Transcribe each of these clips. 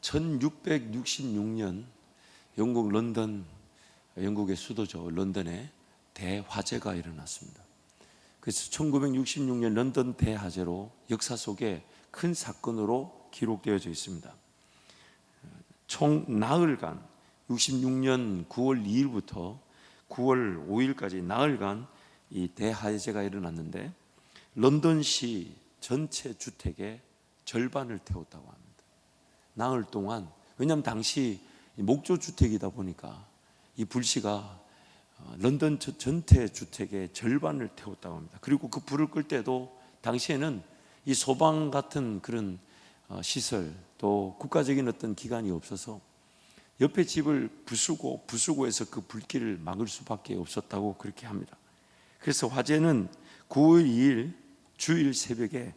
1666년 영국 런던, 영국의 수도죠. 런던에 대화재가 일어났습니다. 그래서 1966년 런던 대화재로 역사 속에 큰 사건으로 기록되어져 있습니다. 총 나흘간 66년 9월 2일부터 9월 5일까지 나흘간 이 대화재가 일어났는데 런던시 전체 주택의 절반을 태웠다고 합니다. 나흘 동안. 왜냐하면 당시 목조 주택이다 보니까 이 불씨가 런던 전체 주택의 절반을 태웠다고 합니다. 그리고 그 불을 끌 때도 당시에는 이 소방 같은 그런 시설, 또 국가적인 어떤 기관이 없어서 옆에 집을 부수고 해서 그 불길을 막을 수밖에 없었다고 그렇게 합니다. 그래서 화재는 9월 2일 주일 새벽에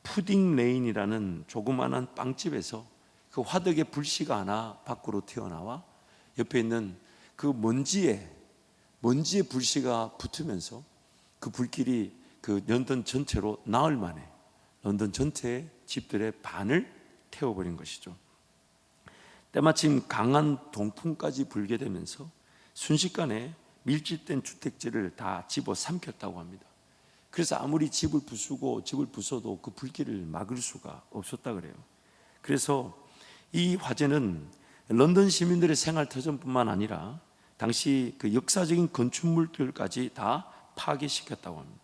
푸딩 레인이라는 조그마한 빵집에서 그 화덕에 불씨가 하나 밖으로 튀어나와 옆에 있는 그 먼지에 불씨가 붙으면서 그 불길이 그 런던 전체로 나흘 만에 런던 전체의 집들의 반을 태워버린 것이죠. 때마침 강한 동풍까지 불게 되면서 순식간에 밀집된 주택지를 다 집어삼켰다고 합니다. 그래서 아무리 집을 부숴도 그 불길을 막을 수가 없었다 그래요. 그래서 이 화재는 런던 시민들의 생활 터전뿐만 아니라 당시 그 역사적인 건축물들까지 다 파괴시켰다고 합니다.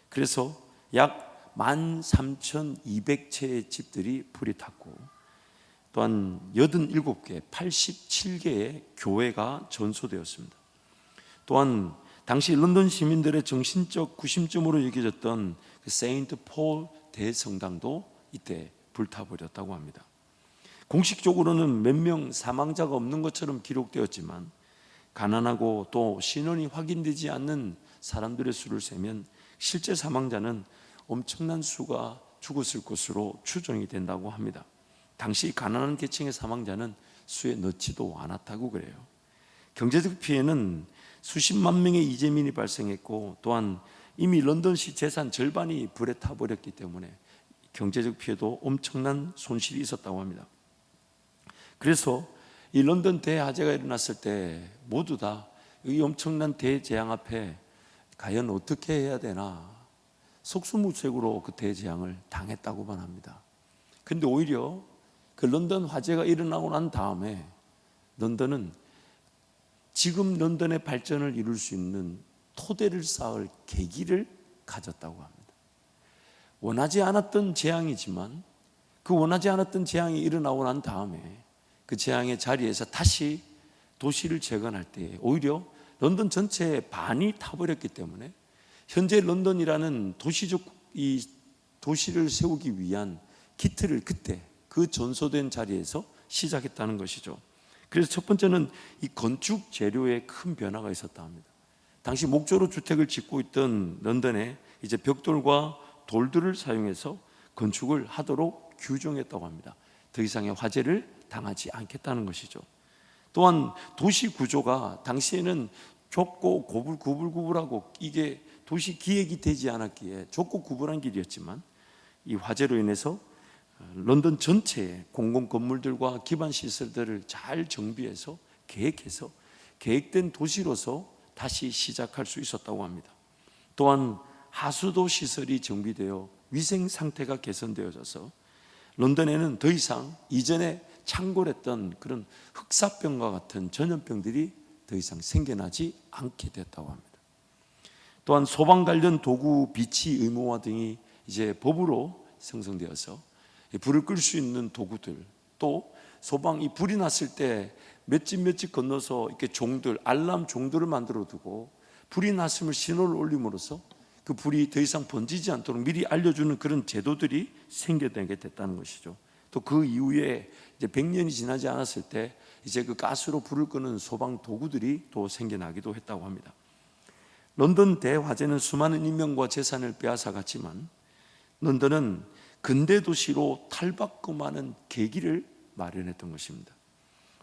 그래서 약 13,200채의 집들이 불이 탔고 또한 87개, 87개의 교회가 전소되었습니다. 또한 당시 런던 시민들의 정신적 구심점으로 여겨졌던 그 세인트 폴 대성당도 이때 불타버렸다고 합니다. 공식적으로는 몇 명 사망자가 없는 것처럼 기록되었지만 가난하고 또 신원이 확인되지 않는 사람들의 수를 세면 실제 사망자는 엄청난 수가 죽었을 것으로 추정이 된다고 합니다. 당시 가난한 계층의 사망자는 수에 넣지도 않았다고 그래요. 경제적 피해는 수십만 명의 이재민이 발생했고 또한 이미 런던시 재산 절반이 불에 타버렸기 때문에 경제적 피해도 엄청난 손실이 있었다고 합니다. 그래서 이 런던 대화재가 일어났을 때 모두 다 이 엄청난 대재앙 앞에 과연 어떻게 해야 되나 속수무책으로 그 대재앙을 당했다고만 합니다. 그런데 오히려 그 런던 화재가 일어나고 난 다음에 런던은 지금 런던의 발전을 이룰 수 있는 토대를 쌓을 계기를 가졌다고 합니다. 원하지 않았던 재앙이지만 그 원하지 않았던 재앙이 일어나고 난 다음에 그 재앙의 자리에서 다시 도시를 재건할 때 오히려 런던 전체의 반이 타버렸기 때문에 현재 런던이라는 도시적 이 도시를 세우기 위한 기틀을 그때 그 전소된 자리에서 시작했다는 것이죠. 그래서 첫 번째는 이 건축 재료에 큰 변화가 있었다 합니다. 당시 목조로 주택을 짓고 있던 런던에 이제 벽돌과 돌들을 사용해서 건축을 하도록 규정했다고 합니다. 더 이상의 화재를 당하지 않겠다는 것이죠. 또한 도시 구조가 당시에는 좁고 구불구불하고 이게 도시 기획이 되지 않았기에 좁고 구불한 길이었지만 이 화재로 인해서 런던 전체의 공공 건물들과 기반 시설들을 잘 정비해서 계획해서 계획된 도시로서 다시 시작할 수 있었다고 합니다. 또한 하수도 시설이 정비되어 위생 상태가 개선되어져서 런던에는 더 이상 이전에 창궐했던 그런 흑사병과 같은 전염병들이 더 이상 생겨나지 않게 됐다고 합니다. 또한 소방 관련 도구 비치 의무화 등이 이제 법으로 생성되어서 불을 끌 수 있는 도구들, 또 소방이 불이 났을 때 몇 집 건너서 이렇게 종들, 알람 종들을 만들어 두고 불이 났음을 신호를 올림으로써 그 불이 더 이상 번지지 않도록 미리 알려주는 그런 제도들이 생겨나게 됐다는 것이죠. 또 그 이후에 이제 100년이 지나지 않았을 때 이제 그 가스로 불을 끄는 소방 도구들이 또 생겨나기도 했다고 합니다. 런던 대화재는 수많은 인명과 재산을 빼앗아갔지만 런던은 근대 도시로 탈바꿈하는 계기를 마련했던 것입니다.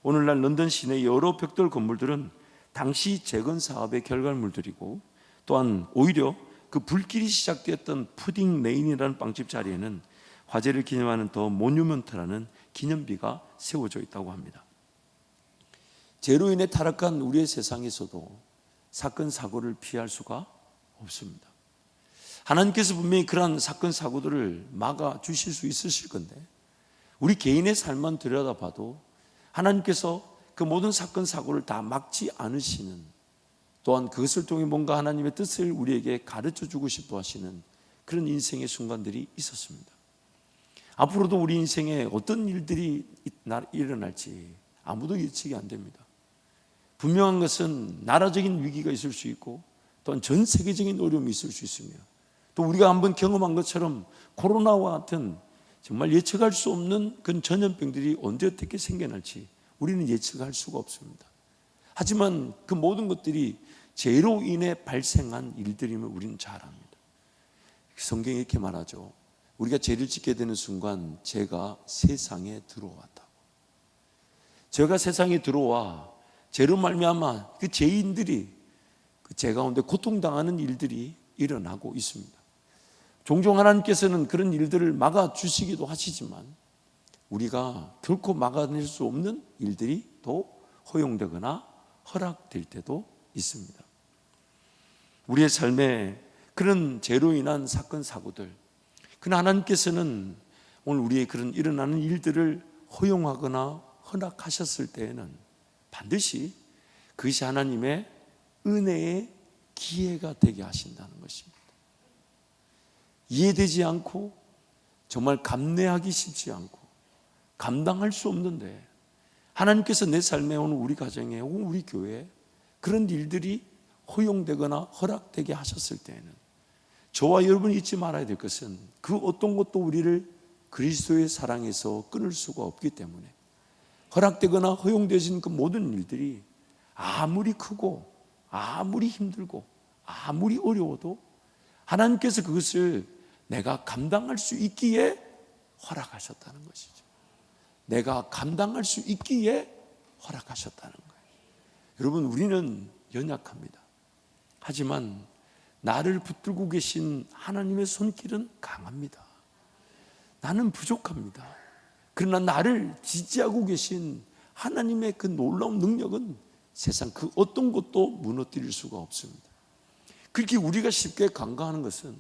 오늘날 런던 시내 여러 벽돌 건물들은 당시 재건 사업의 결과물들이고 또한 오히려 그 불길이 시작되었던 푸딩 레인이라는 빵집 자리에는 화재를 기념하는 더 모뉴먼트라는 기념비가 세워져 있다고 합니다. 죄로 인해 타락한 우리의 세상에서도 사건 사고를 피할 수가 없습니다. 하나님께서 분명히 그러한 사건 사고들을 막아 주실 수 있으실 건데, 우리 개인의 삶만 들여다봐도 하나님께서 그 모든 사건 사고를 다 막지 않으시는, 또한 그것을 통해 뭔가 하나님의 뜻을 우리에게 가르쳐 주고 싶어 하시는 그런 인생의 순간들이 있었습니다. 앞으로도 우리 인생에 어떤 일들이 일어날지 아무도 예측이 안 됩니다. 분명한 것은 나라적인 위기가 있을 수 있고, 또한 전 세계적인 어려움이 있을 수 있으며, 또 우리가 한번 경험한 것처럼 코로나와 같은 정말 예측할 수 없는 그런 전염병들이 언제 어떻게 생겨날지 우리는 예측할 수가 없습니다. 하지만 그 모든 것들이 죄로 인해 발생한 일들임을 우리는 잘 압니다. 성경이 이렇게 말하죠. 우리가 죄를 짓게 되는 순간 죄가 세상에 들어왔다고. 죄가 세상에 들어와 죄로 말미암아 그 죄인들이 그 죄 가운데 고통당하는 일들이 일어나고 있습니다. 종종 하나님께서는 그런 일들을 막아주시기도 하시지만 우리가 결코 막아낼 수 없는 일들이 또 허용되거나 허락될 때도 있습니다. 우리의 삶에 그런 죄로 인한 사건 사고들, 그러나 하나님께서는 오늘 우리의 그런 일어나는 일들을 허용하거나 허락하셨을 때에는 반드시 그것이 하나님의 은혜의 기회가 되게 하신다는 것입니다. 이해되지 않고 정말 감내하기 쉽지 않고 감당할 수 없는데, 하나님께서 내 삶에 오는 우리 가정에 혹은 우리 교회에 그런 일들이 허용되거나 허락되게 하셨을 때에는 저와 여러분이 잊지 말아야 될 것은 그 어떤 것도 우리를 그리스도의 사랑에서 끊을 수가 없기 때문에 허락되거나 허용되어진 그 모든 일들이 아무리 크고 아무리 힘들고 아무리 어려워도 하나님께서 그것을 내가 감당할 수 있기에 허락하셨다는 것이죠. 내가 감당할 수 있기에 허락하셨다는 거예요. 여러분, 우리는 연약합니다. 하지만 나를 붙들고 계신 하나님의 손길은 강합니다. 나는 부족합니다. 그러나 나를 지지하고 계신 하나님의 그 놀라운 능력은 세상 그 어떤 것도 무너뜨릴 수가 없습니다. 그렇게 우리가 쉽게 간과하는 것은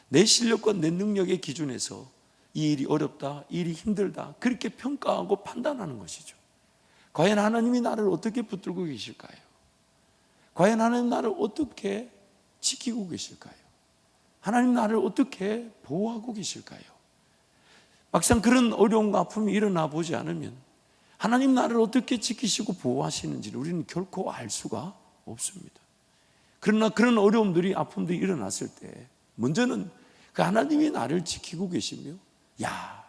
내 실력과 내 능력의 기준에서 이 일이 어렵다, 이 일이 힘들다 그렇게 평가하고 판단하는 것이죠. 과연 하나님이 나를 어떻게 붙들고 계실까요? 과연 하나님 나를 어떻게 지키고 계실까요? 하나님 나를 어떻게 보호하고 계실까요? 막상 그런 어려움과 아픔이 일어나 보지 않으면 하나님 나를 어떻게 지키시고 보호하시는지를 우리는 결코 알 수가 없습니다. 그러나 그런 어려움들이, 아픔들이 일어났을 때 먼저는 그 하나님이 나를 지키고 계시며, 야,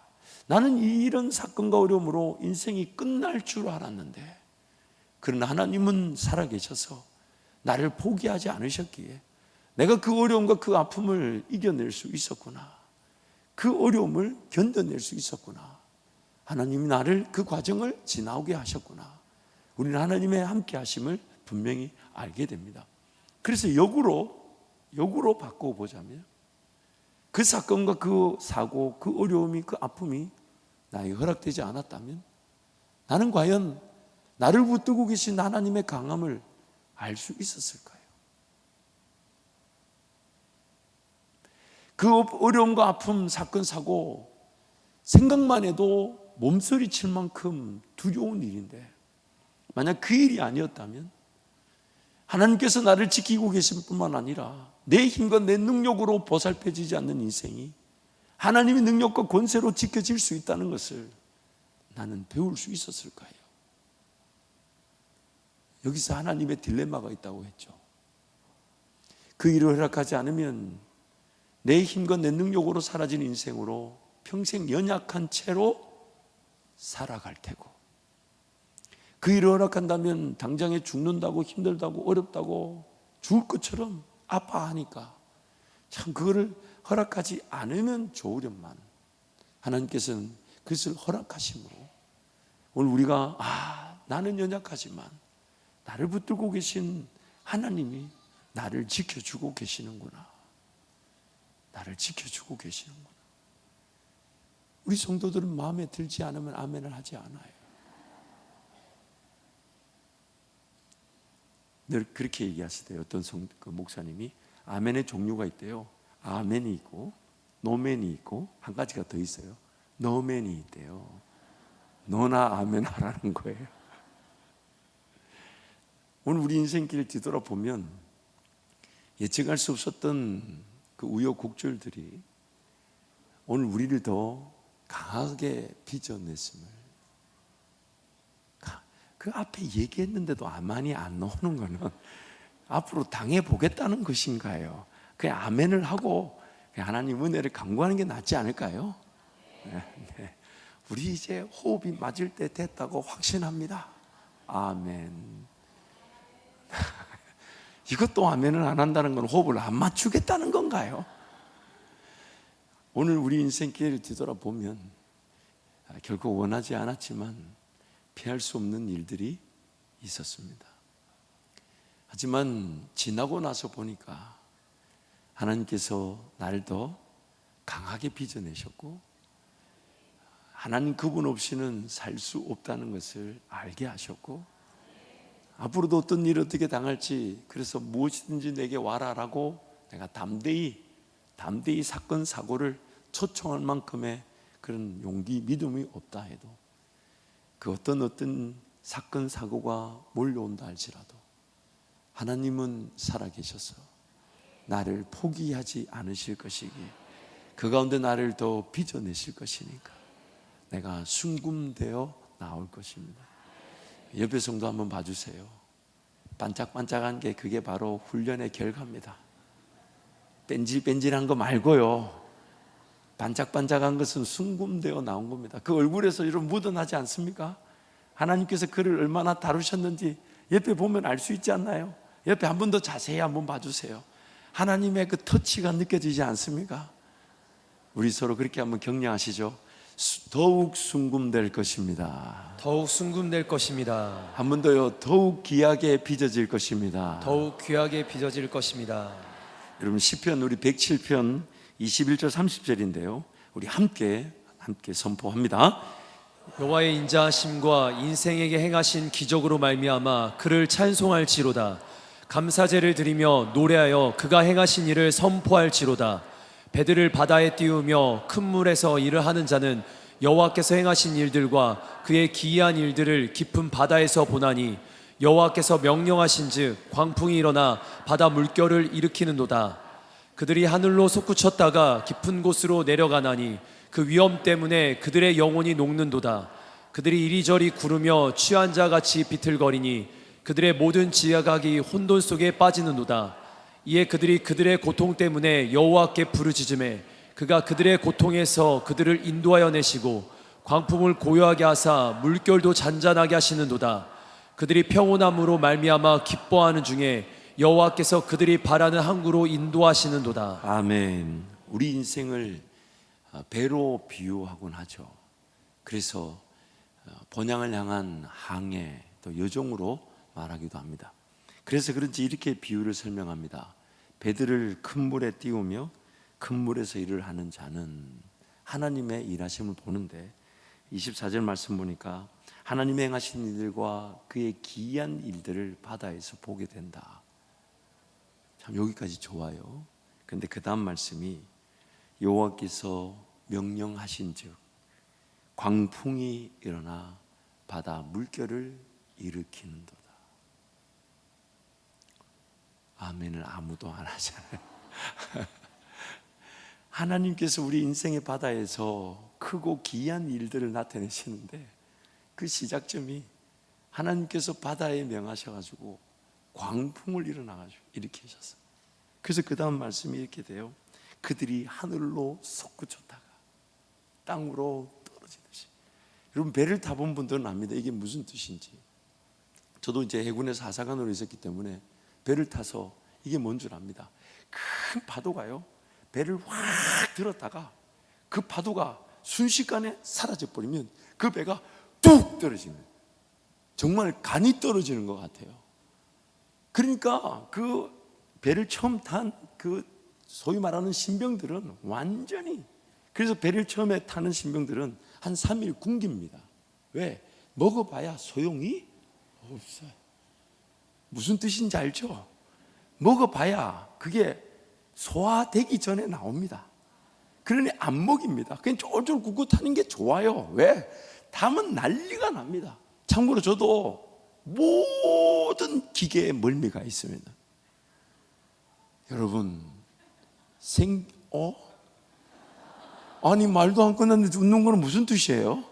나는 이런 사건과 어려움으로 인생이 끝날 줄 알았는데 그러나 하나님은 살아계셔서 나를 포기하지 않으셨기에 내가 그 어려움과 그 아픔을 이겨낼 수 있었구나, 그 어려움을 견뎌낼 수 있었구나, 하나님이 나를 그 과정을 지나오게 하셨구나, 우리는 하나님의 함께 하심을 분명히 알게 됩니다. 그래서 역으로 바꿔보자면 그 사건과 그 사고, 그 어려움이, 그 아픔이 나에게 허락되지 않았다면 나는 과연 나를 붙들고 계신 하나님의 강함을 알 수 있었을까요? 그 어려움과 아픔, 사건, 사고 생각만 해도 몸서리 칠 만큼 두려운 일인데, 만약 그 일이 아니었다면 하나님께서 나를 지키고 계신 뿐만 아니라 내 힘과 내 능력으로 보살펴지지 않는 인생이 하나님의 능력과 권세로 지켜질 수 있다는 것을 나는 배울 수 있었을까요? 여기서 하나님의 딜레마가 있다고 했죠. 그 일을 허락하지 않으면 내 힘과 내 능력으로 사라진 인생으로 평생 연약한 채로 살아갈 테고, 그 일을 허락한다면 당장에 죽는다고, 힘들다고, 어렵다고, 죽을 것처럼 아파하니까 참 그거를 허락하지 않으면 좋으련만 하나님께서는 그것을 허락하심으로 오늘 우리가 나는 연약하지만 나를 붙들고 계신 하나님이 나를 지켜주고 계시는구나, 나를 지켜주고 계시는구나. 우리 성도들은 마음에 들지 않으면 아멘을 하지 않아요. 늘 그렇게 얘기하시대요. 어떤 목사님이 아멘의 종류가 있대요. 아멘이 있고 노멘이 있고 한 가지가 더 있어요. 너멘이 있대요. 너나 아멘 하라는 거예요. 오늘 우리 인생길을 뒤돌아보면 예측할 수 없었던 그 우여곡절들이 오늘 우리를 더 강하게 빚어냈음을, 그 앞에 얘기했는데도 아멘이 안 나오는 거는 앞으로 당해보겠다는 것인가요? 그냥 아멘을 하고 그냥 하나님 은혜를 간구하는 게 낫지 않을까요? 네. 우리 이제 호흡이 맞을 때 됐다고 확신합니다. 아멘. 이것도 아멘을 안 한다는 건 호흡을 안 맞추겠다는 건가요? 오늘 우리 인생길을 뒤돌아보면 결코 원하지 않았지만 피할 수 없는 일들이 있었습니다. 하지만 지나고 나서 보니까 하나님께서 나를 더 강하게 빚어내셨고 하나님 그분 없이는 살 수 없다는 것을 알게 하셨고 앞으로도 어떤 일을 어떻게 당할지, 그래서 무엇이든지 내게 와라라고 내가 담대히 사건 사고를 초청할 만큼의 그런 용기, 믿음이 없다 해도 그 어떤 사건 사고가 몰려온다 할지라도 하나님은 살아계셔서 나를 포기하지 않으실 것이기에 그 가운데 나를 더 빚어내실 것이니까 내가 순금되어 나올 것입니다. 옆에 성도 한번 봐주세요. 반짝반짝한 게 그게 바로 훈련의 결과입니다. 뺀질뺀질한 거 말고요, 반짝반짝한 것은 순금되어 나온 겁니다. 그 얼굴에서 이런 묻어나지 않습니까? 하나님께서 그를 얼마나 다루셨는지 옆에 보면 알 수 있지 않나요? 옆에 한 번 더 자세히 한번 봐주세요. 하나님의 그 터치가 느껴지지 않습니까? 우리 서로 그렇게 한번 격려하시죠. 더욱 순금될 것입니다. 더욱 순금될 것입니다. 한 번 더요. 더욱 귀하게 빚어질 것입니다. 더욱 귀하게 빚어질 것입니다. 여러분 시편 우리 107편 21절 30절인데요. 우리 함께 선포합니다. 여호와의 인자하심과 인생에게 행하신 기적으로 말미암아 그를 찬송할지로다. 감사제를 드리며 노래하여 그가 행하신 일을 선포할지로다. 배들을 바다에 띄우며 큰 물에서 일을 하는 자는 여호와께서 행하신 일들과 그의 기이한 일들을 깊은 바다에서 보나니 여호와께서 명령하신즉 광풍이 일어나 바다 물결을 일으키는도다. 그들이 하늘로 솟구쳤다가 깊은 곳으로 내려가나니 그 위험 때문에 그들의 영혼이 녹는도다. 그들이 이리저리 구르며 취한 자 같이 비틀거리니 그들의 모든 지각이 혼돈 속에 빠지는도다. 이에 그들이 그들의 고통 때문에 여호와께 부르짖음에 그가 그들의 고통에서 그들을 인도하여 내시고 광풍을 고요하게 하사 물결도 잔잔하게 하시는도다. 그들이 평온함으로 말미암아 기뻐하는 중에 여호와께서 그들이 바라는 항구로 인도하시는도다. 아멘. 우리 인생을 배로 비유하곤 하죠. 그래서 본향을 향한 항해, 또 여정으로 말하기도 합니다. 그래서 그런지 이렇게 비유를 설명합니다. 배들을 큰 물에 띄우며 큰 물에서 일을 하는 자는 하나님의 일하심을 보는데 24절 말씀 보니까 하나님의 행하신 일들과 그의 기이한 일들을 바다에서 보게 된다. 참 여기까지 좋아요. 그런데 그 다음 말씀이 여호와께서 명령하신즉 광풍이 일어나 바다 물결을 일으키는도다. 아멘을 아무도 안 하잖아요. 하나님께서 우리 인생의 바다에서 크고 기이한 일들을 나타내시는데 그 시작점이 하나님께서 바다에 명하셔가지고 광풍을 일으키셨어요. 그래서 그 다음 말씀이 이렇게 돼요. 그들이 하늘로 솟구쳤다가 땅으로 떨어지듯이. 여러분 배를 타본 분들은 압니다. 이게 무슨 뜻인지. 저도 이제 해군에서 하사관으로 있었기 때문에 배를 타서 이게 뭔 줄 압니다. 큰 파도가요 배를 확 들었다가 그 파도가 순식간에 사라져 버리면 그 배가 뚝 떨어지는, 정말 간이 떨어지는 것 같아요. 그러니까 그 배를 처음 탄 그 소위 말하는 신병들은 완전히 그래서 배를 처음에 타는 신병들은 한 3일 굶깁니다. 왜? 먹어봐야 소용이 없어요. 무슨 뜻인지 알죠? 먹어봐야 그게 소화되기 전에 나옵니다. 그러니 안 먹입니다. 그냥 쫄쫄 굶고 타는 게 좋아요. 왜? 담은 난리가 납니다. 참고로 저도 모든 기계에 멀미가 있습니다. 여러분, 아니 말도 안 끝났는데 웃는 거는 무슨 뜻이에요?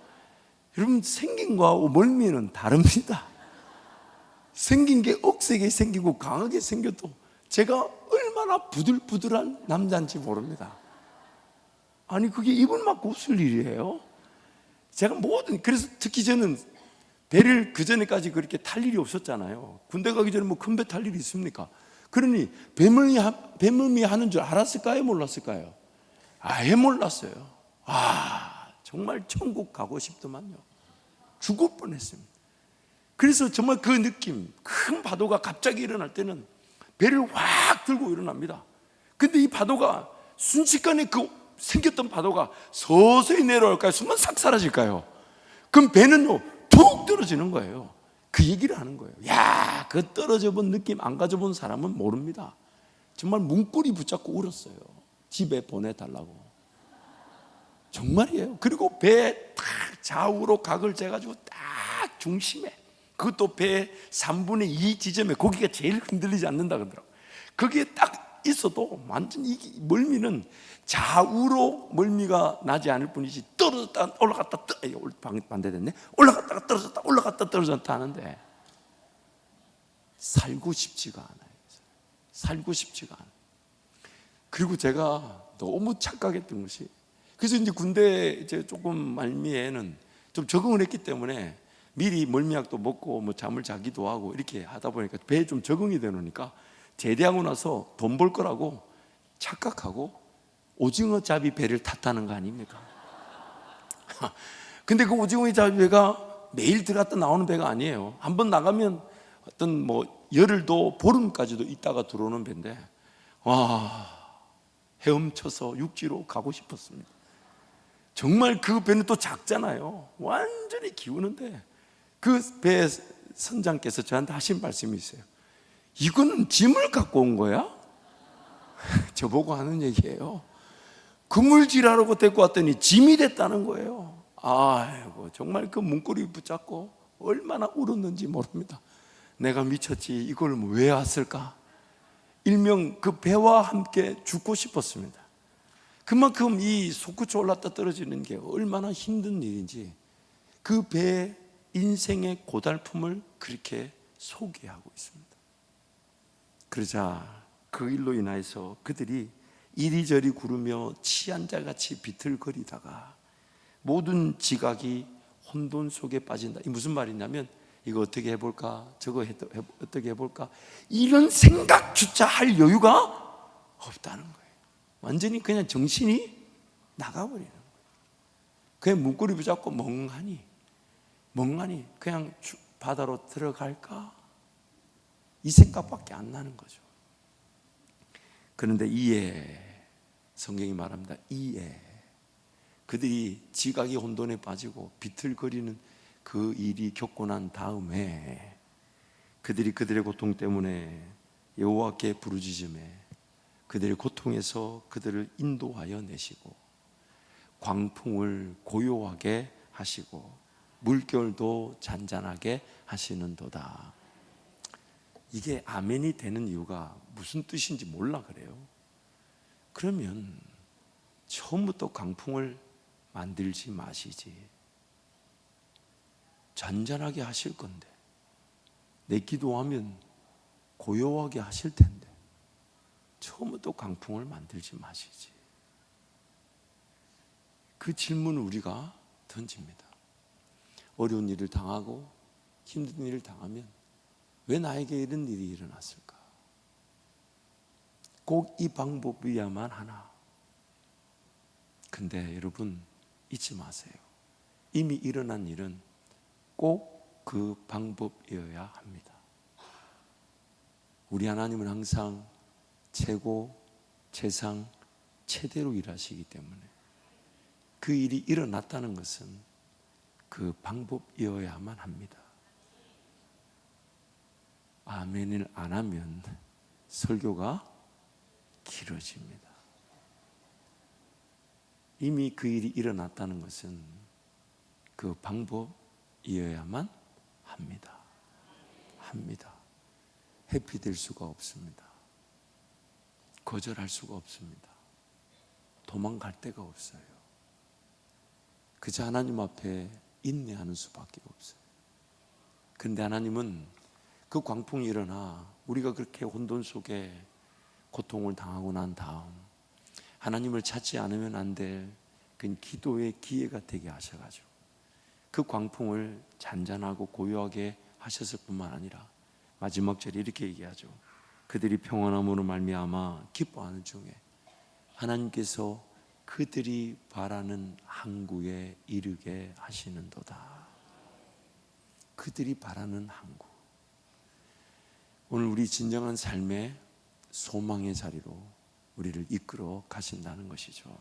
여러분, 생긴 거하고 멀미는 다릅니다. 생긴 게 억세게 생기고 강하게 생겨도 제가 얼마나 부들부들한 남자인지 모릅니다. 아니 그게 입을 막고 웃을 일이에요? 제가 그래서 특히 저는 배를 그전에까지 그렇게 탈 일이 없었잖아요. 군대 가기 전에 뭐 큰 배 탈 일이 있습니까? 그러니 배멀미 하는 줄 알았을까요? 몰랐을까요? 아예 몰랐어요. 정말 천국 가고 싶더만요. 죽을 뻔했습니다. 그래서 정말 그 느낌, 큰 파도가 갑자기 일어날 때는 배를 확 들고 일어납니다. 근데 이 파도가 순식간에 생겼던 파도가 서서히 내려올까요? 순간 싹 사라질까요? 그럼 배는요 툭 떨어지는 거예요. 그 얘기를 하는 거예요. 야, 그 떨어져 본 느낌 안 가져본 사람은 모릅니다. 정말 문고리 붙잡고 울었어요. 집에 보내달라고. 정말이에요. 그리고 배 딱 좌우로 각을 재가지고 딱 중심에, 그것도 배 3분의 2 지점에, 거기가 제일 흔들리지 않는다 그러더라고요. 거기에 딱 있어도 완전 이 멀미는 좌우로 멀미가 나지 않을 뿐이지, 떨어졌다 올라갔다 반대됐네. 올라갔다가 떨어졌다 올라갔다 떨어졌다 하는데 살고 싶지가 않아요. 살고 싶지가 않아요. 그리고 제가 너무 착각했던 것이, 그래서 이제 군대 이제 조금 말미에는 좀 적응을 했기 때문에 미리 멀미약도 먹고 뭐 잠을 자기도 하고 이렇게 하다 보니까 배에 좀 적응이 되니까 제대하고 나서 돈 벌 거라고 착각하고 오징어 잡이 배를 탔다는 거 아닙니까? 근데 그 오징어 잡이 배가 매일 들어갔다 나오는 배가 아니에요. 한번 나가면 어떤 뭐 열흘도 보름까지도 있다가 들어오는 배인데, 헤엄쳐서 육지로 가고 싶었습니다. 정말 그 배는 또 작잖아요. 완전히 기우는데 그 배 선장께서 저한테 하신 말씀이 있어요. 이거는 짐을 갖고 온 거야? 저보고 하는 얘기예요. 그물질하라고 데리고 왔더니 짐이 됐다는 거예요. 아이고, 정말 그 문고리 붙잡고 얼마나 울었는지 모릅니다. 내가 미쳤지, 이걸 왜 왔을까? 일명 그 배와 함께 죽고 싶었습니다. 그만큼 이 솟구쳐 올랐다 떨어지는 게 얼마나 힘든 일인지 그 배의 인생의 고달픔을 그렇게 소개하고 있습니다. 그러자 그 일로 인하여서 그들이 이리저리 구르며 취한 자같이 비틀거리다가 모든 지각이 혼돈 속에 빠진다. 이 무슨 말이냐면, 이거 어떻게 해볼까, 저거 어떻게 해볼까, 이런 생각조차 할 여유가 없다는 거예요. 완전히 그냥 정신이 나가버리는 거예요. 그냥 문고리 붙잡고 멍하니 그냥 바다로 들어갈까, 이 생각밖에 안 나는 거죠. 그런데 이에 성경이 말합니다. 이에 그들이 지각이 혼돈에 빠지고 비틀거리는 그 일이 겪고 난 다음에 그들이 그들의 고통 때문에 여호와께 부르짖음에 그들의 고통에서 그들을 인도하여 내시고 광풍을 고요하게 하시고 물결도 잔잔하게 하시는도다. 이게 아멘이 되는 이유가 무슨 뜻인지 몰라 그래요. 그러면 처음부터 강풍을 만들지 마시지. 잔잔하게 하실 건데, 내 기도하면 고요하게 하실 텐데 처음부터 강풍을 만들지 마시지. 그 질문을 우리가 던집니다. 어려운 일을 당하고 힘든 일을 당하면 왜 나에게 이런 일이 일어났을까? 꼭 이 방법이야만 하나? 근데 여러분 잊지 마세요. 이미 일어난 일은 꼭 그 방법이어야 합니다. 우리 하나님은 항상 최고, 최상, 최대로 일하시기 때문에 그 일이 일어났다는 것은 그 방법이어야만 합니다. 아멘을 안 하면 설교가 길어집니다. 이미 그 일이 일어났다는 것은 그 방법이어야만 합니다. 회피될 수가 없습니다. 거절할 수가 없습니다. 도망갈 데가 없어요. 그저 하나님 앞에 인내하는 수밖에 없어요. 그런데 하나님은 그 광풍이 일어나 우리가 그렇게 혼돈 속에 고통을 당하고 난 다음 하나님을 찾지 않으면 안 될 그 기도의 기회가 되게 하셔가지고 그 광풍을 잔잔하고 고요하게 하셨을 뿐만 아니라 마지막 절에 이렇게 얘기하죠. 그들이 평안함으로 말미암아 기뻐하는 중에 하나님께서 그들이 바라는 항구에 이르게 하시는도다. 그들이 바라는 항구. 오늘 우리 진정한 삶의 소망의 자리로 우리를 이끌어 가신다는 것이죠.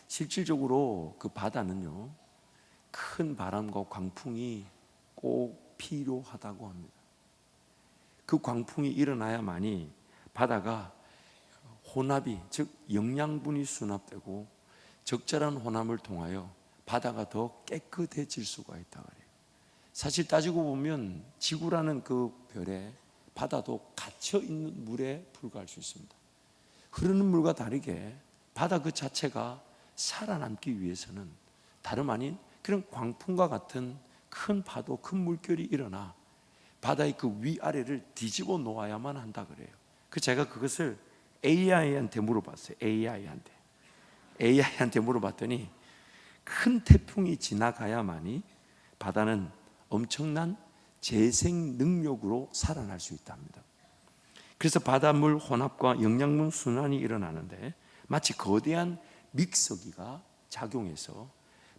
실질적으로 그 바다는요, 큰 바람과 광풍이 꼭 필요하다고 합니다. 그 광풍이 일어나야만이 바다가 혼합이, 즉 영양분이 수납되고 적절한 혼합을 통하여 바다가 더 깨끗해질 수가 있다 그래요. 사실 따지고 보면 지구라는 그 별에 바다도 갇혀 있는 물에 불과할 수 있습니다. 흐르는 물과 다르게 바다 그 자체가 살아남기 위해서는 다름 아닌 그런 광풍과 같은 큰 파도, 큰 물결이 일어나 바다의 그 위아래를 뒤집어 놓아야만 한다 그래요. 제가 그것을 AI한테 물어봤어요. AI한테 물어봤더니 큰 태풍이 지나가야만이 바다는 엄청난 재생 능력으로 살아날 수 있답니다. 그래서 바닷물 혼합과 영양분 순환이 일어나는데 마치 거대한 믹서기가 작용해서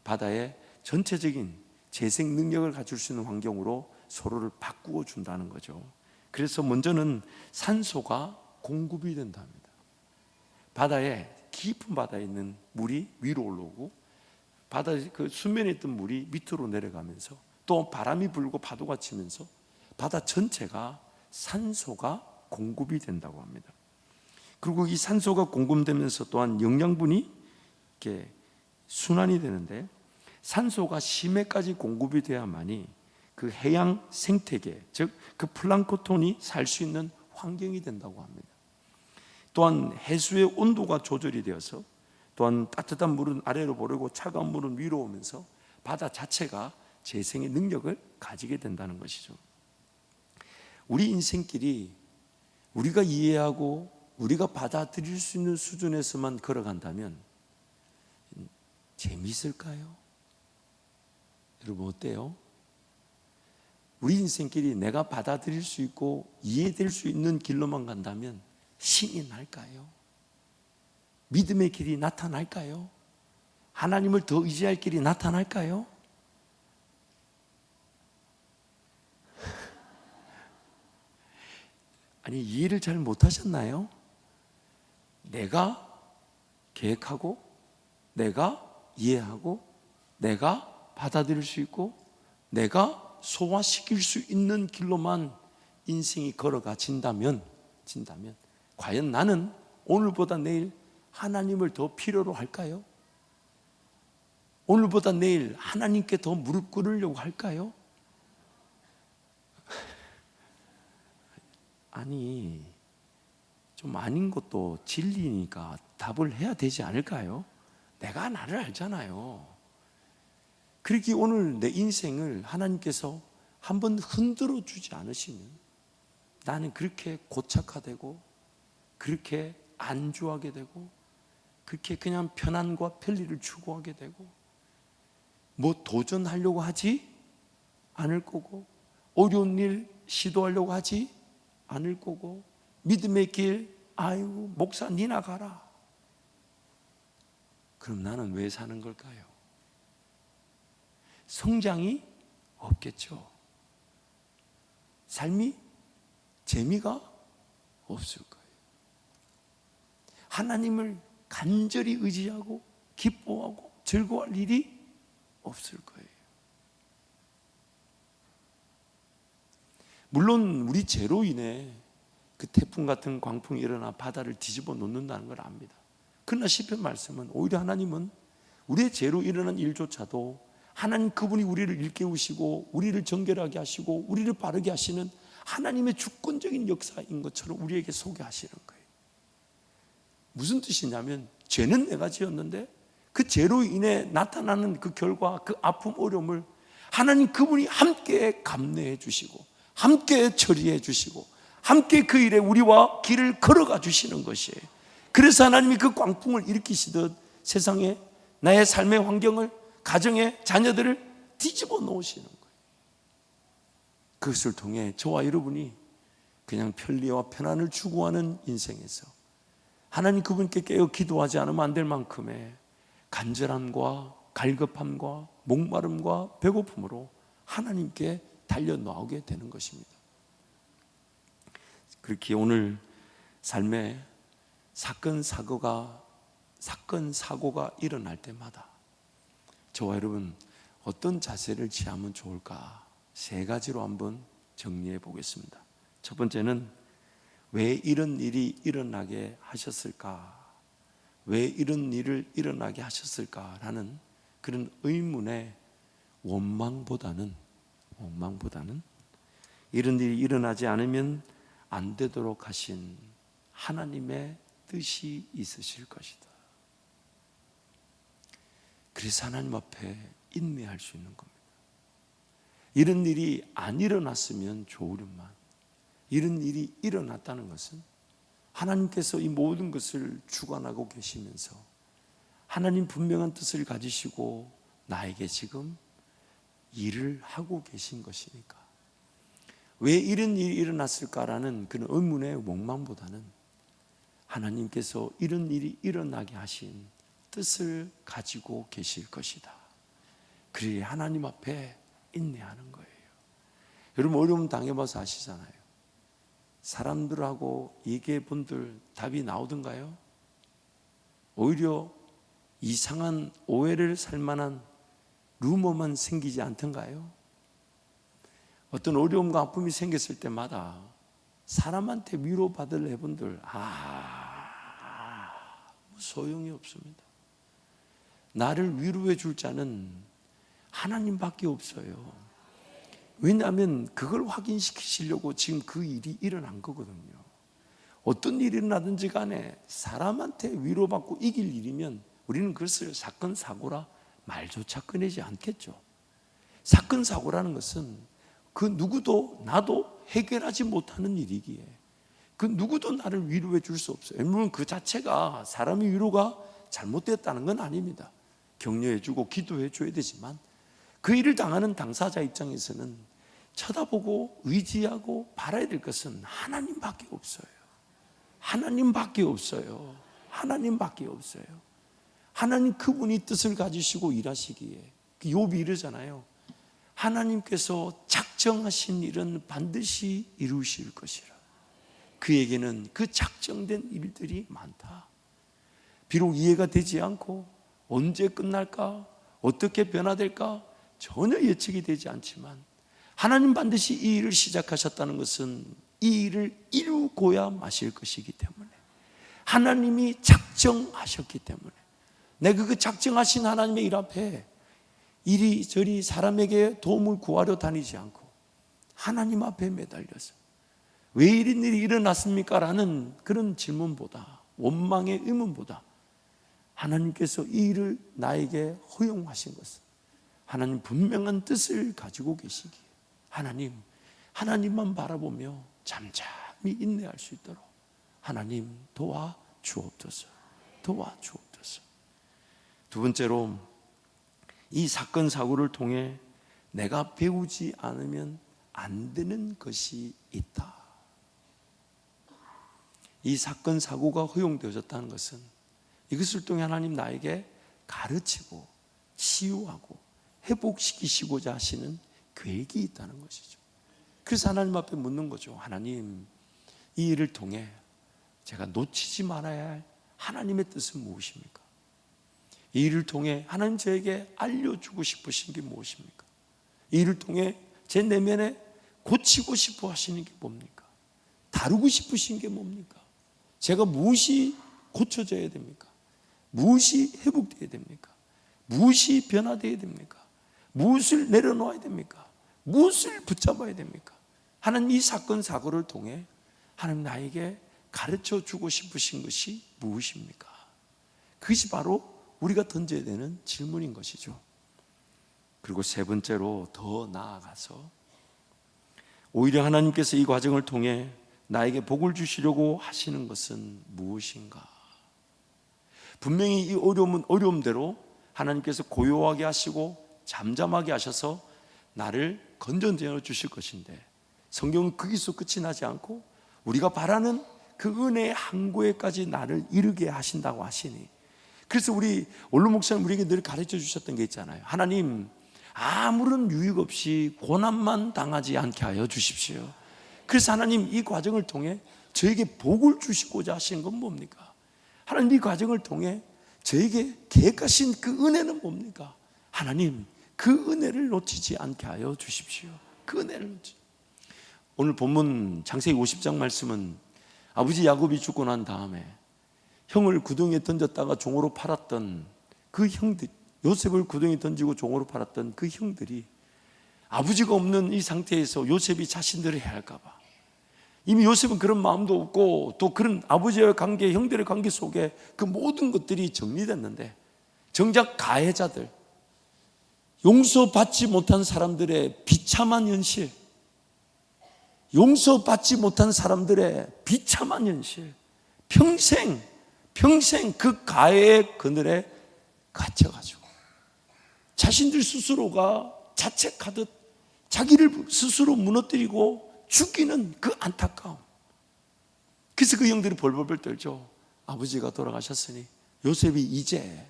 바다의 전체적인 재생 능력을 가질 수 있는 환경으로 서로를 바꾸어 준다는 거죠. 그래서 먼저는 산소가 공급이 된답니다. 바다에, 깊은 바다에 있는 물이 위로 올라오고 바다 그 수면에 있던 물이 밑으로 내려가면서 또 바람이 불고 파도가 치면서 바다 전체가 산소가 공급이 된다고 합니다. 그리고 이 산소가 공급되면서 또한 영양분이 이렇게 순환이 되는데 산소가 심해까지 공급이 돼야만이 그 해양 생태계, 즉 그 플랑크톤이 살 수 있는 환경이 된다고 합니다. 또한 해수의 온도가 조절이 되어서 또한 따뜻한 물은 아래로 보내고 차가운 물은 위로 오면서 바다 자체가 재생의 능력을 가지게 된다는 것이죠. 우리 인생길이 우리가 이해하고 우리가 받아들일 수 있는 수준에서만 걸어간다면 재미있을까요? 여러분 어때요? 우리 인생길이 내가 받아들일 수 있고 이해될 수 있는 길로만 간다면 신이 날까요? 믿음의 길이 나타날까요? 하나님을 더 의지할 길이 나타날까요? 아니, 이해를 잘 못하셨나요? 내가 계획하고 내가 이해하고 내가 받아들일 수 있고 내가 소화시킬 수 있는 길로만 인생이 걸어가진다면 과연 나는 오늘보다 내일 하나님을 더 필요로 할까요? 오늘보다 내일 하나님께 더 무릎 꿇으려고 할까요? 아니, 좀 아닌 것도 진리니까 답을 해야 되지 않을까요? 내가 나를 알잖아요. 그렇게 오늘 내 인생을 하나님께서 한번 흔들어 주지 않으시면 나는 그렇게 고착화되고 그렇게 안주하게 되고 그렇게 그냥 편안과 편리를 추구하게 되고 뭐 도전하려고 하지 않을 거고 어려운 일 시도하려고 하지 않을 거고 믿음의 길 아이고 목사 니나 가라. 그럼 나는 왜 사는 걸까요? 성장이 없겠죠. 삶이 재미가 없을 거예요. 하나님을 간절히 의지하고 기뻐하고 즐거워할 일이 없을 거예요. 물론 우리 죄로 인해 그 태풍 같은 광풍이 일어나 바다를 뒤집어 놓는다는 걸 압니다. 그러나 시편 말씀은 오히려 하나님은 우리의 죄로 일어난 일조차도 하나님 그분이 우리를 일깨우시고 우리를 정결하게 하시고 우리를 바르게 하시는 하나님의 주권적인 역사인 것처럼 우리에게 소개하시는 거예요. 무슨 뜻이냐면 죄는 내가 지었는데 그 죄로 인해 나타나는 그 결과, 그 아픔, 어려움을 하나님 그분이 함께 감내해 주시고 함께 처리해 주시고 함께 그 일에 우리와 길을 걸어가 주시는 것이에요. 그래서 하나님이 그 광풍을 일으키시듯 세상에 나의 삶의 환경을, 가정의 자녀들을 뒤집어 놓으시는 거예요. 그것을 통해 저와 여러분이 그냥 편리와 편안을 추구하는 인생에서 하나님 그분께 깨어 기도하지 않으면 안 될 만큼의 간절함과 갈급함과 목마름과 배고픔으로 하나님께 달려 나오게 되는 것입니다. 그렇게 오늘 삶에 사건 사고가 일어날 때마다 저와 여러분 어떤 자세를 취하면 좋을까? 3가지로 한번 정리해 보겠습니다. 첫 번째는 왜 이런 일이 일어나게 하셨을까? 왜 이런 일을 일어나게 하셨을까라는 그런 의문의 원망보다는 이런 일이 일어나지 않으면 안 되도록 하신 하나님의 뜻이 있으실 것이다. 그래서 하나님 앞에 인내할 수 있는 겁니다. 이런 일이 안 일어났으면 좋으련만 이런 일이 일어났다는 것은 하나님께서 이 모든 것을 주관하고 계시면서 하나님 분명한 뜻을 가지시고 나에게 지금 일을 하고 계신 것이니까 왜 이런 일이 일어났을까라는 그런 의문의 원망보다는 하나님께서 이런 일이 일어나게 하신 뜻을 가지고 계실 것이다. 그래 하나님 앞에 인내하는 거예요. 여러분 어려움 당해봐서 아시잖아요. 사람들하고 얘기해 본들 답이 나오던가요? 오히려 이상한 오해를 살 만한 루머만 생기지 않던가요? 어떤 어려움과 아픔이 생겼을 때마다 사람한테 위로받을 해본들 소용이 없습니다. 나를 위로해 줄 자는 하나님밖에 없어요. 왜냐하면 그걸 확인시키시려고 지금 그 일이 일어난 거거든요. 어떤 일이 일어나든지 간에 사람한테 위로받고 이길 일이면 우리는 그것을 사건 사고라 말조차 꺼내지 않겠죠. 사건 사고라는 것은 그 누구도 나도 해결하지 못하는 일이기에 그 누구도 나를 위로해 줄 수 없어요. 물론 그 자체가 사람의 위로가 잘못됐다는 건 아닙니다. 격려해 주고 기도해 줘야 되지만 그 일을 당하는 당사자 입장에서는 쳐다보고 의지하고 바라야 될 것은 하나님밖에 없어요. 하나님밖에 없어요. 하나님밖에 없어요. 하나님 그분이 뜻을 가지시고 일하시기에 욥이 이러잖아요. 하나님께서 작정하신 일은 반드시 이루실 것이라. 그에게는 그 작정된 일들이 많다. 비록 이해가 되지 않고 언제 끝날까? 어떻게 변화될까? 전혀 예측이 되지 않지만 하나님 반드시 이 일을 시작하셨다는 것은 이 일을 이루고야 마실 것이기 때문에 하나님이 작정하셨기 때문에 내가 그 작정하신 하나님의 일 앞에 이리저리 사람에게 도움을 구하려 다니지 않고 하나님 앞에 매달려서 왜 이런 일이 일어났습니까? 라는 그런 질문보다 원망의 의문보다 하나님께서 이 일을 나에게 허용하신 것은 하나님 분명한 뜻을 가지고 계시기에 하나님만 바라보며 잠잠히 인내할 수 있도록 하나님 도와주옵소서. 두 번째로 이 사건 사고를 통해 내가 배우지 않으면 안 되는 것이 있다. 이 사건 사고가 허용되어졌다는 것은 이것을 통해 하나님 나에게 가르치고 치유하고 회복시키시고자 하시는 계획이 있다는 것이죠. 그래서 하나님 앞에 묻는 거죠. 하나님, 이 일을 통해 제가 놓치지 말아야 할 하나님의 뜻은 무엇입니까? 이 일을 통해 하나님 저에게 알려주고 싶으신 게 무엇입니까? 이 일을 통해 제 내면에 고치고 싶어 하시는 게 뭡니까? 다루고 싶으신 게 뭡니까? 제가 무엇이 고쳐져야 됩니까? 무엇이 회복되어야 됩니까? 무엇이 변화되어야 됩니까? 무엇을 내려놓아야 됩니까? 무엇을 붙잡아야 됩니까? 하나님 이 사건 사고를 통해 하나님 나에게 가르쳐 주고 싶으신 것이 무엇입니까? 그것이 바로 우리가 던져야 되는 질문인 것이죠. 그리고 세 번째로 더 나아가서 오히려 하나님께서 이 과정을 통해 나에게 복을 주시려고 하시는 것은 무엇인가? 분명히 이 어려움은 어려움대로 하나님께서 고요하게 하시고 잠잠하게 하셔서 나를 건져내 주실 것인데, 성경은 거기서 끝이 나지 않고 우리가 바라는 그 은혜의 항구에까지 나를 이르게 하신다고 하시니, 그래서 우리 원로 목사님 우리에게 늘 가르쳐 주셨던 게 있잖아요. 하나님 아무런 유익 없이 고난만 당하지 않게 하여 주십시오. 그래서 하나님 이 과정을 통해 저에게 복을 주시고자 하시는 건 뭡니까? 하나님 이 과정을 통해 저에게 계획하신 그 은혜는 뭡니까? 하나님 그 은혜를 놓치지 않게 하여 주십시오. 그 은혜를 놓치. 오늘 본문 창세기 50장 말씀은 아버지 야곱이 죽고 난 다음에 형을 구덩이에 던졌다가 종으로 팔았던 그 형들, 요셉을 구덩이에 던지고 종으로 팔았던 그 형들이 아버지가 없는 이 상태에서 요셉이 자신들을 해할까 봐, 이미 요셉은 그런 마음도 없고 또 그런 아버지와의 관계, 형들의 관계 속에 그 모든 것들이 정리됐는데, 정작 가해자들, 용서받지 못한 사람들의 비참한 현실, 용서받지 못한 사람들의 비참한 현실, 평생 그 가해의 그늘에 갇혀가지고 자신들 스스로가 자책하듯 자기를 스스로 무너뜨리고 죽이는 그 안타까움. 그래서 그 형들이 벌벌벌 떨죠. 아버지가 돌아가셨으니, 요셉이 이제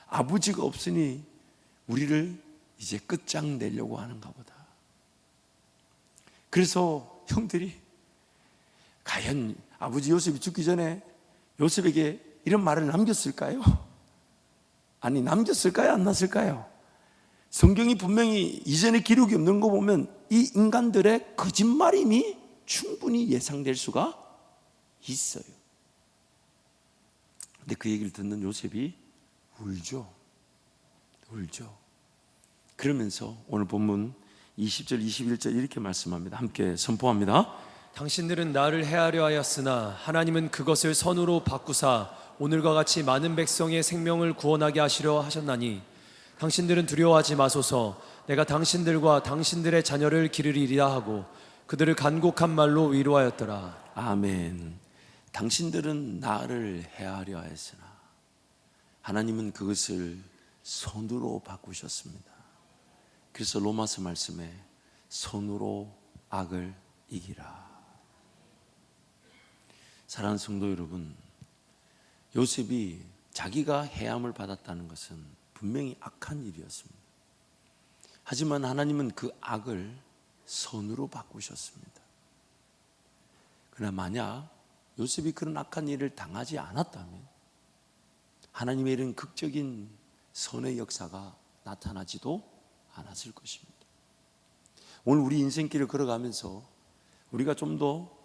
아버지가 없으니 우리를 이제 끝장내려고 하는가 보다. 그래서 형들이 과연 아버지 요셉이 죽기 전에 요셉에게 이런 말을 남겼을까요? 아니, 남겼을까요? 안 났을까요? 성경이 분명히 이전에 기록이 없는 거 보면 이 인간들의 거짓말임이 충분히 예상될 수가 있어요. 근데 그 얘기를 듣는 요셉이 울죠. 그러면서 오늘 본문 20절 21절 이렇게 말씀합니다. 함께 선포합니다. 당신들은 나를 해하려 하였으나 하나님은 그것을 선으로 바꾸사 오늘과 같이 많은 백성의 생명을 구원하게 하시려 하셨나니, 당신들은 두려워하지 마소서. 내가 당신들과 당신들의 자녀를 기르리라 하고 그들을 간곡한 말로 위로하였더라. 아멘. 당신들은 나를 해하려 하였으나 하나님은 그것을 선으로 바꾸셨습니다. 그래서 로마서 말씀에 선으로 악을 이기라. 사랑하는 성도 여러분, 요셉이 자기가 해함을 받았다는 것은 분명히 악한 일이었습니다. 하지만 하나님은 그 악을 선으로 바꾸셨습니다. 그러나 만약 요셉이 그런 악한 일을 당하지 않았다면 하나님의 이런 극적인 선의 역사가 나타나지도 않았을 것입니다. 오늘 우리 인생길을 걸어가면서 우리가 좀 더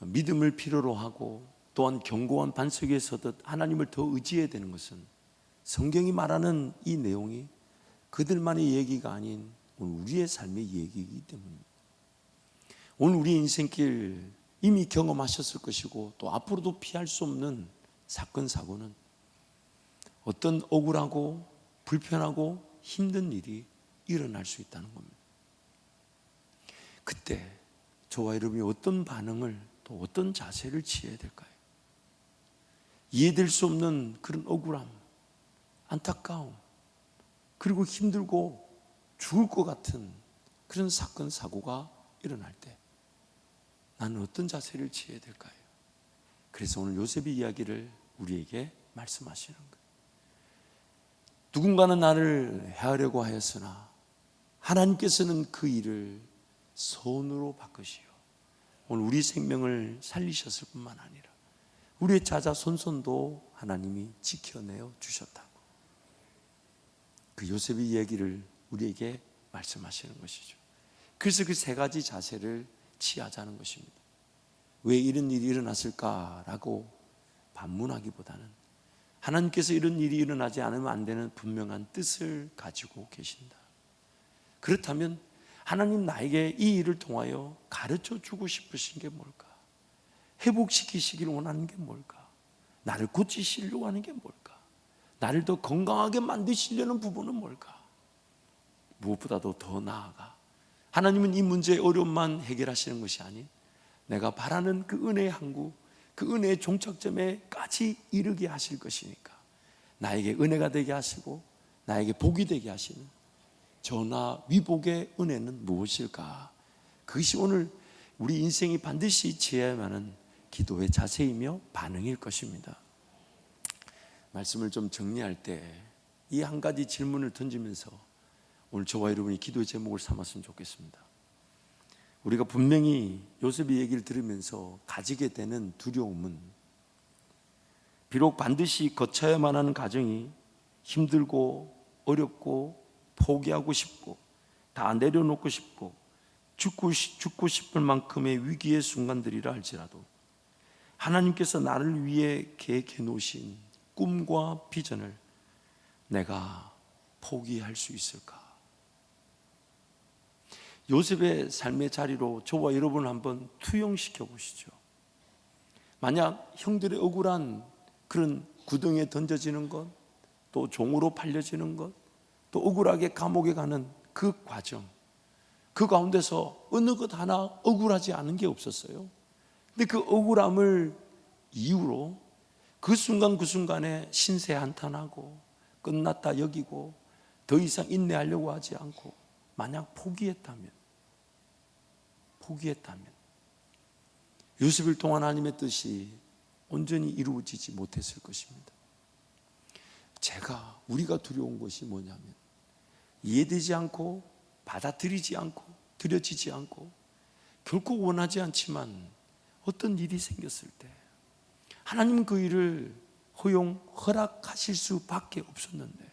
믿음을 필요로 하고 또한 견고한 반석 위에 서듯 하나님을 더 의지해야 되는 것은, 성경이 말하는 이 내용이 그들만의 얘기가 아닌 오늘 우리의 삶의 얘기이기 때문입니다. 오늘 우리 인생길 이미 경험하셨을 것이고 또 앞으로도 피할 수 없는 사건 사고는 어떤 억울하고 불편하고 힘든 일이 일어날 수 있다는 겁니다. 그때 저와 여러분이 어떤 반응을 또 어떤 자세를 취해야 될까요? 이해될 수 없는 그런 억울함, 안타까움, 그리고 힘들고 죽을 것 같은 그런 사건 사고가 일어날 때 나는 어떤 자세를 취해야 될까요? 그래서 오늘 요셉의 이야기를 우리에게 말씀하시는 거예요. 누군가는 나를 해하려고 하였으나 하나님께서는 그 일을 선으로 바꾸시오. 오늘 우리 생명을 살리셨을 뿐만 아니라 우리의 자자손손도 하나님이 지켜내어 주셨다고. 그 요셉의 이야기를 우리에게 말씀하시는 것이죠. 그래서 그 세 가지 자세를 취하자는 것입니다. 왜 이런 일이 일어났을까라고 반문하기보다는 하나님께서 이런 일이 일어나지 않으면 안 되는 분명한 뜻을 가지고 계신다. 그렇다면 하나님 나에게 이 일을 통하여 가르쳐 주고 싶으신 게 뭘까? 회복시키시기를 원하는 게 뭘까? 나를 고치시려고 하는 게 뭘까? 나를 더 건강하게 만드시려는 부분은 뭘까? 무엇보다도 더 나아가 하나님은 이 문제의 어려움만 해결하시는 것이 아닌 내가 바라는 그 은혜의 항구, 그 은혜의 종착점에까지 이르게 하실 것이니까 나에게 은혜가 되게 하시고 나에게 복이 되게 하시는 저나 위복의 은혜는 무엇일까? 그것이 오늘 우리 인생이 반드시 지어야만 하는 기도의 자세이며 반응일 것입니다. 말씀을 좀 정리할 때 이 한 가지 질문을 던지면서 오늘 저와 여러분이 기도의 제목을 삼았으면 좋겠습니다. 우리가 분명히 요셉의 얘기를 들으면서 가지게 되는 두려움은 비록 반드시 거쳐야만 하는 과정이 힘들고 어렵고 포기하고 싶고 다 내려놓고 싶고 죽고 싶을 만큼의 위기의 순간들이라 할지라도 하나님께서 나를 위해 계획해 놓으신 꿈과 비전을 내가 포기할 수 있을까? 요셉의 삶의 자리로 저와 여러분을 한번 투영시켜 보시죠. 만약 형들의 억울한 그런 구덩이에 던져지는 것, 또 종으로 팔려지는 것, 또 억울하게 감옥에 가는 그 과정, 그 가운데서 어느 것 하나 억울하지 않은 게 없었어요. 근데 그 억울함을 이유로 그 순간 그 순간에 신세 한탄하고 끝났다 여기고 더 이상 인내하려고 하지 않고 만약 포기했다면 요셉을 통한 하나님의 뜻이 온전히 이루어지지 못했을 것입니다. 우리가 두려운 것이 뭐냐면 이해되지 않고 받아들이지 않고 들여지지 않고 결코 원하지 않지만 어떤 일이 생겼을 때 하나님은 그 일을 허락하실 수밖에 없었는데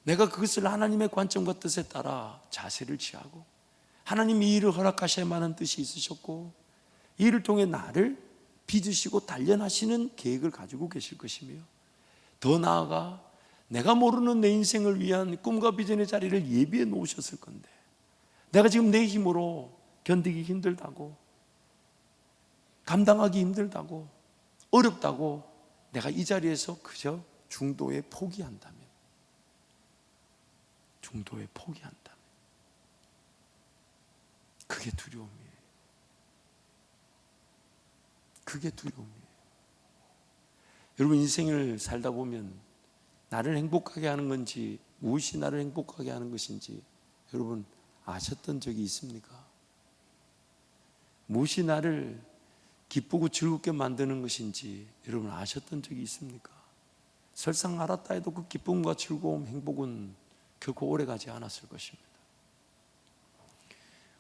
내가 그것을 하나님의 관점과 뜻에 따라 자세를 취하고 하나님이 이 일을 허락하셔야만 하는 뜻이 있으셨고 이 일을 통해 나를 빚으시고 단련하시는 계획을 가지고 계실 것이며 더 나아가 내가 모르는 내 인생을 위한 꿈과 비전의 자리를 예비해 놓으셨을 건데 내가 지금 내 힘으로 견디기 힘들다고 감당하기 힘들다고 어렵다고 내가 이 자리에서 그저 중도에 포기한다면 그게 두려움이에요. 여러분 인생을 살다 보면 나를 행복하게 하는 건지 무엇이 나를 행복하게 하는 것인지 여러분 아셨던 적이 있습니까? 무엇이 나를 기쁘고 즐겁게 만드는 것인지 여러분 아셨던 적이 있습니까? 설상 알았다 해도 그 기쁨과 즐거움, 행복은 결코 오래가지 않았을 것입니다.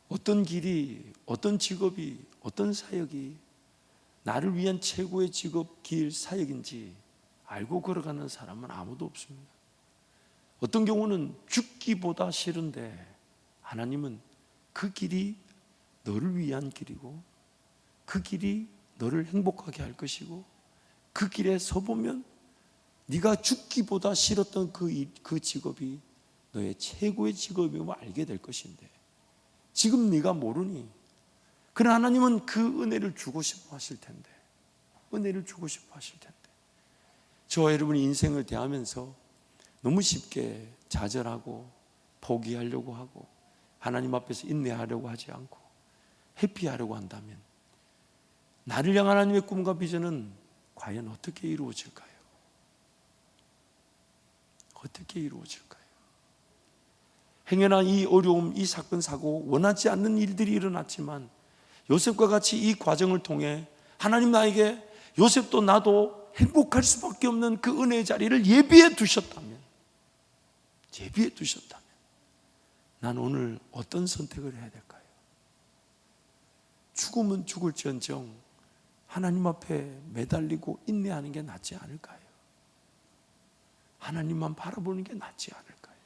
어떤 길이, 어떤 직업이, 어떤 사역이 나를 위한 최고의 직업, 길, 사역인지 알고 걸어가는 사람은 아무도 없습니다. 어떤 경우는 죽기보다 싫은데 하나님은 그 길이 너를 위한 길이고 그 길이 너를 행복하게 할 것이고 그 길에 서보면 네가 죽기보다 싫었던 그 직업이 너의 최고의 직업임을 알게 될 것인데 지금 네가 모르니 그러나 하나님은 그 은혜를 주고 싶어 하실 텐데 저와 여러분이 인생을 대하면서 너무 쉽게 좌절하고 포기하려고 하고 하나님 앞에서 인내하려고 하지 않고 회피하려고 한다면 나를 향한 하나님의 꿈과 비전은 과연 어떻게 이루어질까요? 행여나 이 어려움, 이 사건, 사고 원하지 않는 일들이 일어났지만 요셉과 같이 이 과정을 통해 하나님 나에게 요셉도 나도 행복할 수밖에 없는 그 은혜의 자리를 예비해 두셨다면 난 오늘 어떤 선택을 해야 될까요? 죽으면 죽을지언정 하나님 앞에 매달리고 인내하는 게 낫지 않을까요? 하나님만 바라보는 게 낫지 않을까요?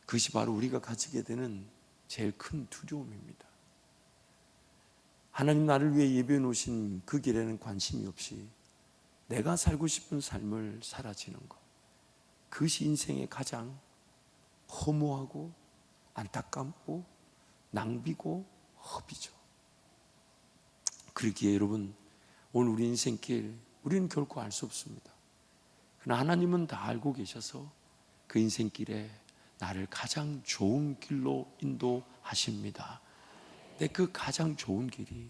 그것이 바로 우리가 가지게 되는 제일 큰 두려움입니다. 하나님 나를 위해 예비해 놓으신 그 길에는 관심이 없이 내가 살고 싶은 삶을 살아지는 것, 그것이 인생의 가장 허무하고 안타깝고 낭비고 허비죠. 그러기에 여러분, 오늘 우리 인생길 우리는 결코 알 수 없습니다. 그러나 하나님은 다 알고 계셔서 그 인생길에 나를 가장 좋은 길로 인도하십니다. 근데 그 가장 좋은 길이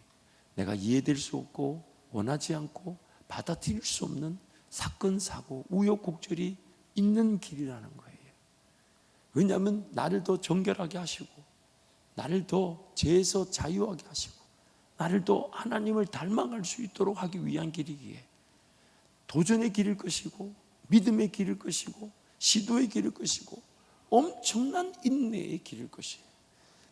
내가 이해될 수 없고 원하지 않고 받아들일 수 없는 사건, 사고, 우여곡절이 있는 길이라는 거예요. 왜냐하면 나를 더 정결하게 하시고 나를 더 죄에서 자유하게 하시고 나를 더 하나님을 닮아갈 수 있도록 하기 위한 길이기에 도전의 길일 것이고 믿음의 길일 것이고 시도의 길일 것이고 엄청난 인내의 길일 것이에요.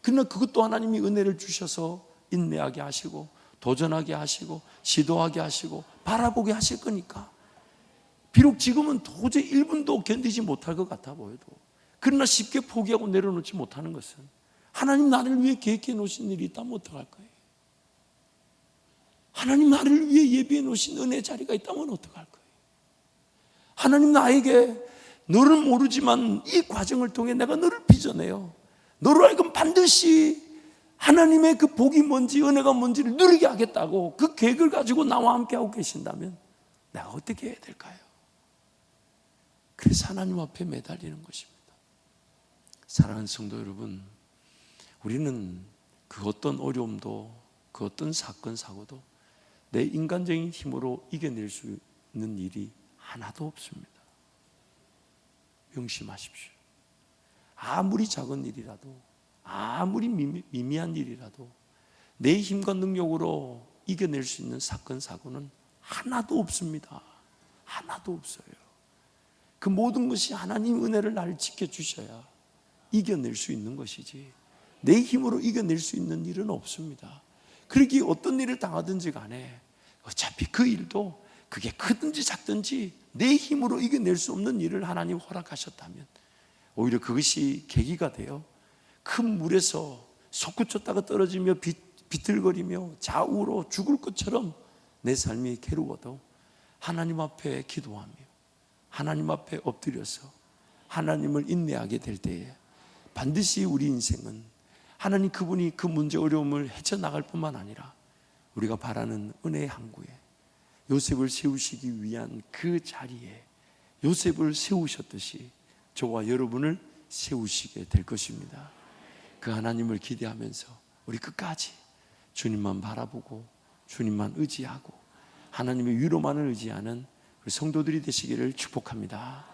그러나 그것도 하나님이 은혜를 주셔서 인내하게 하시고 도전하게 하시고 시도하게 하시고 바라보게 하실 거니까 비록 지금은 도저히 1분도 견디지 못할 것 같아 보여도, 그러나 쉽게 포기하고 내려놓지 못하는 것은 하나님 나를 위해 계획해 놓으신 일이 있다면 어떡할 거예요? 하나님 나를 위해 예비해 놓으신 은혜의 자리가 있다면 어떡할 거예요? 하나님 나에게 너를 모르지만 이 과정을 통해 내가 너를 빚어내요. 너로 하여금 반드시 하나님의 그 복이 뭔지 은혜가 뭔지를 누리게 하겠다고 그 계획을 가지고 나와 함께하고 계신다면 내가 어떻게 해야 될까요? 그래서 하나님 앞에 매달리는 것입니다. 사랑하는 성도 여러분, 우리는 그 어떤 어려움도 그 어떤 사건 사고도 내 인간적인 힘으로 이겨낼 수 있는 일이 하나도 없습니다. 명심하십시오. 아무리 작은 일이라도 아무리 미미한 일이라도 내 힘과 능력으로 이겨낼 수 있는 사건 사고는 하나도 없습니다. 하나도 없어요. 그 모든 것이 하나님 은혜를 나를 지켜주셔야 이겨낼 수 있는 것이지 내 힘으로 이겨낼 수 있는 일은 없습니다. 그러기에 어떤 일을 당하든지 간에 어차피 그 일도 그게 크든지 작든지 내 힘으로 이겨낼 수 없는 일을 하나님 허락하셨다면 오히려 그것이 계기가 되어 큰 물에서 솟구쳤다가 떨어지며 비틀거리며 좌우로 죽을 것처럼 내 삶이 괴로워도 하나님 앞에 기도하며 하나님 앞에 엎드려서 하나님을 인내하게 될 때에 반드시 우리 인생은 하나님 그분이 그 문제 어려움을 헤쳐나갈 뿐만 아니라 우리가 바라는 은혜의 항구에 요셉을 세우시기 위한 그 자리에 요셉을 세우셨듯이 저와 여러분을 세우시게 될 것입니다. 그 하나님을 기대하면서 우리 끝까지 주님만 바라보고 주님만 의지하고 하나님의 위로만을 의지하는 우리 성도들이 되시기를 축복합니다.